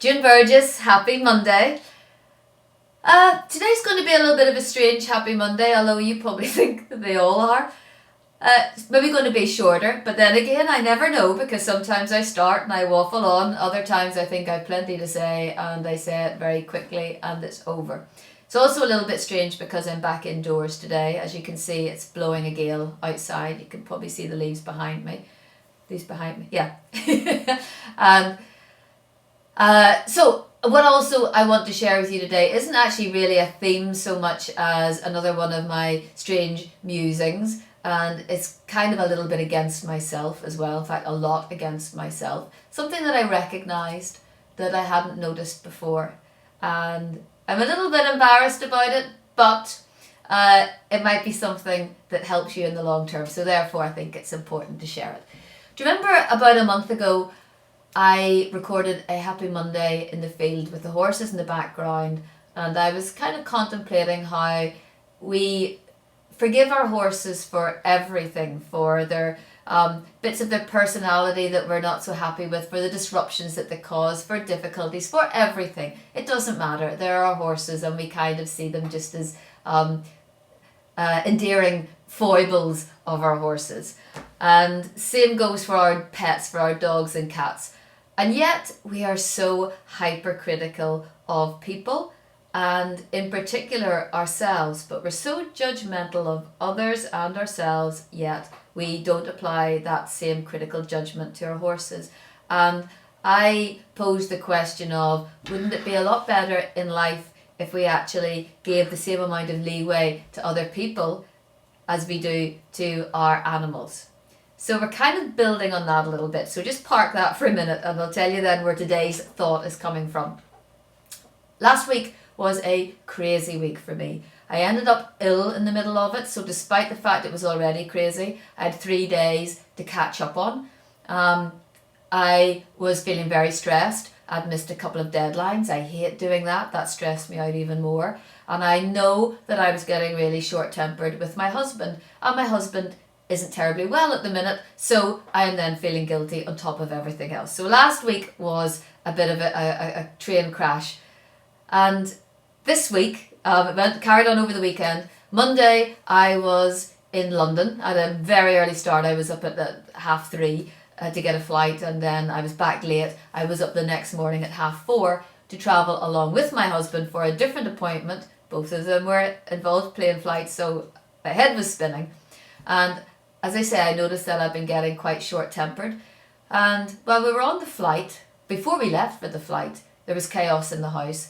June Burgess, happy Monday. Today's going to be a little bit of a strange happy Monday, although you probably think that they all are. It's maybe going to be shorter, but then again, I never know, because sometimes I start and I waffle on. Other times I think I've plenty to say and I say it very quickly and it's over. It's also a little bit strange because I'm back indoors today. As you can see, it's blowing a gale outside. You can probably see the leaves behind me. These behind me, yeah. And so what also I want to share with you today isn't actually really a theme so much as another one of my strange musings, and it's kind of a little bit against myself as well, in fact a lot against myself. Something that I recognised that I hadn't noticed before, and I'm a little bit embarrassed about it, but it might be something that helps you in the long term, so therefore I think it's important to share it. Do you remember about a month ago I recorded a Happy Monday in the field with the horses in the background, and I was kind of contemplating how we forgive our horses for everything, for their bits of their personality that we're not so happy with, for the disruptions that they cause, for difficulties, for everything. It doesn't matter. They're our horses and we kind of see them just as endearing foibles of our horses. And same goes for our pets, for our dogs and cats. And yet we are so hypercritical of people, and in particular ourselves, but we're so judgmental of others and ourselves, yet we don't apply that same critical judgment to our horses. And I posed the question of, wouldn't it be a lot better in life if we actually gave the same amount of leeway to other people as we do to our animals? So we're kind of building on that a little bit. So just park that for a minute and I'll tell you then where today's thought is coming from. Last week was a crazy week for me. I ended up ill in the middle of it. So despite the fact it was already crazy, I had 3 days to catch up on. I was feeling very stressed. I'd missed a couple of deadlines. I hate doing that. That stressed me out even more. And I know that I was getting really short-tempered with my husband. And my husband isn't terribly well at the minute, so I am then feeling guilty on top of everything else. So last week was a bit of a train crash, and this week it carried on over the weekend. Monday I was in London at a very early start. I was up at 3:30 to get a flight, and then I was back late. I was up the next morning at 4:30 to travel along with my husband for a different appointment. Both of them were involved plane flights, so my head was spinning. And as I say, I noticed that I've been getting quite short-tempered. And while we were on the flight, before we left for the flight, there was chaos in the house.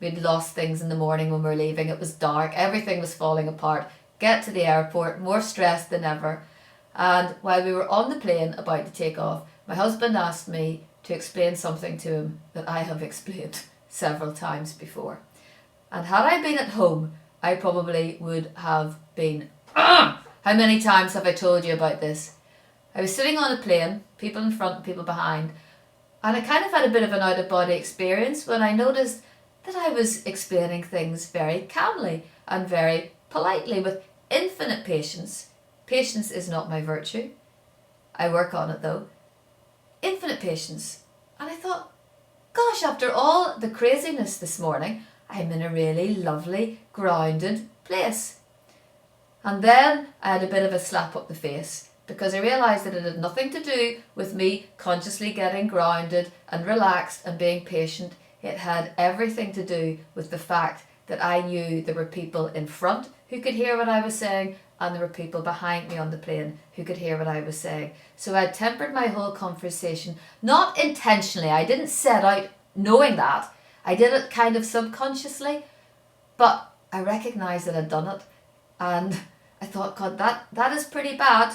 We'd lost things in the morning when we were leaving. It was dark. Everything was falling apart. Get to the airport, more stressed than ever. And while we were on the plane about to take off, my husband asked me to explain something to him that I have explained several times before. And had I been at home, I probably would have been... How many times have I told you about this? I was sitting on a plane, people in front and people behind, and I kind of had a bit of an out-of-body experience when I noticed that I was explaining things very calmly and very politely with infinite patience. Patience is not my virtue. I work on it though. Infinite patience. And I thought, gosh, after all the craziness this morning, I'm in a really lovely, grounded place. And then I had a bit of a slap up the face, because I realised that it had nothing to do with me consciously getting grounded and relaxed and being patient. It had everything to do with the fact that I knew there were people in front who could hear what I was saying, and there were people behind me on the plane who could hear what I was saying. So I tempered my whole conversation, not intentionally. I didn't set out knowing that. I did it kind of subconsciously, but I recognised that I'd done it. And I thought, God, that is pretty bad.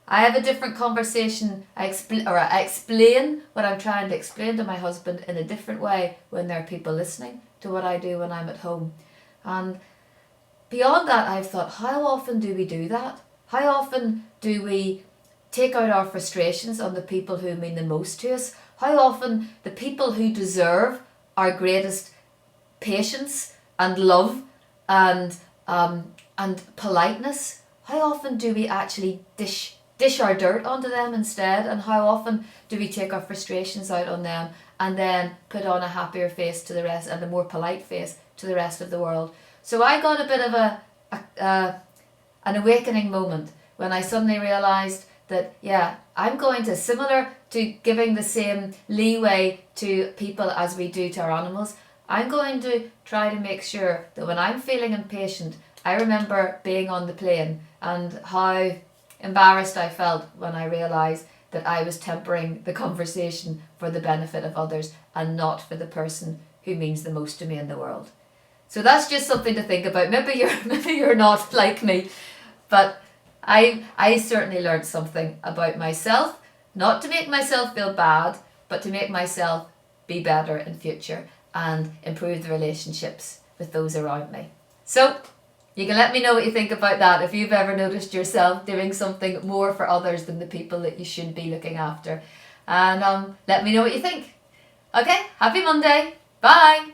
I have a different conversation. I explain what I'm trying to explain to my husband in a different way when there are people listening to what I do when I'm at home. And beyond that, I've thought, how often do we do that? How often do we take out our frustrations on the people who mean the most to us? How often the people who deserve our greatest patience and love and politeness, how often do we actually dish our dirt onto them instead? And how often do we take our frustrations out on them and then put on a happier face to the rest and a more polite face to the rest of the world. So I got a bit of an awakening moment when I suddenly realised that, yeah, I'm going to, similar to giving the same leeway to people as we do to our animals, I'm going to try to make sure that when I'm feeling impatient, I remember being on the plane and how embarrassed I felt when I realised that I was tempering the conversation for the benefit of others and not for the person who means the most to me in the world. So that's just something to think about. Maybe you're not like me, but I certainly learned something about myself, not to make myself feel bad, but to make myself be better in future and improve the relationships with those around me. So you can let me know what you think about that, if you've ever noticed yourself doing something more for others than the people that you should be looking after. And let me know what you think. Okay, happy Monday. Bye.